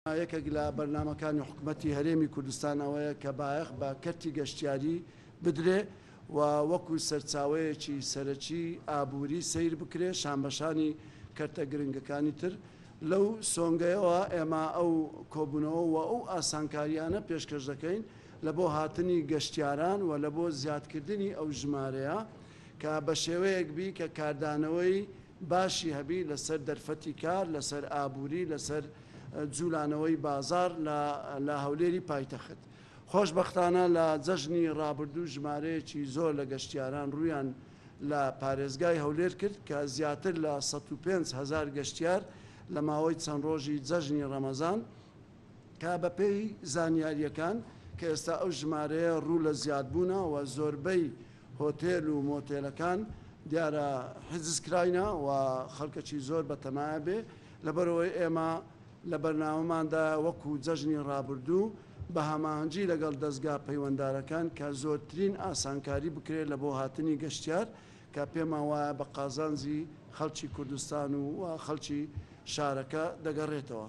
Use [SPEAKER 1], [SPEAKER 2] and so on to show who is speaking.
[SPEAKER 1] یەکێک لە بەرنامەکانی حکوومەتی هەرێمی کوردستان ئەوەیە کە بایەخ بە کەرتی گەشتیاری بدرێ و وەکو سەرچاوەیەکی سەرەکی ئابووری سیر بکرێ شانبەشانی کەرتە گرنگەکانی تر لەو سۆنگەیەوە ئێمە ئەو کۆبوونەوە و ئەو ئاسانکاریانە پێشکەش دەکەین لە بۆ هاتنی گەشتیاران و لە بۆ زیادکردنی ئەو ژمارەیە کە بە شێوەیەک بی کە کاردانەوەی باشی هەبی لەسەر دەرفەتی کار لەسەر ئابووری لەسەر جوولانەوەی بازار لە هەولێری پایتەخت. خۆشبەختانە لە جەژنی ڕابردوو ژمارەیەکی زۆر لە گەشتیاران ڕوویان لە پارێزگای هەولێر کرد کە زیاتر لە 105,000 گەشتیار لە ماوەی چەند ڕۆژی جەژنی ڕەمەزان کە بە پێی زانیاریەکان کە ئێستا ئەو ژمارەیە ڕوو لە زیادبوونە و زۆربەی هۆتێل و مۆتێلەکان دیارە حجزکراینە و خەڵکەکی زۆر بەتەمایە بێ لەبەرەوەی ئێمە لە بەرنامەماندا وەکو جەژنی ڕابردوو بە هەماهەنگی لەگەڵ دەستگا پەیوەنددارەکان کە زۆرترین ئاسانکاری بکرێت لە بۆ هاتنی گەشتیار کە پێمان وایە بە قازانجی خەڵکی کوردستان و خەڵکی شارەکە دەگەڕێتەوە.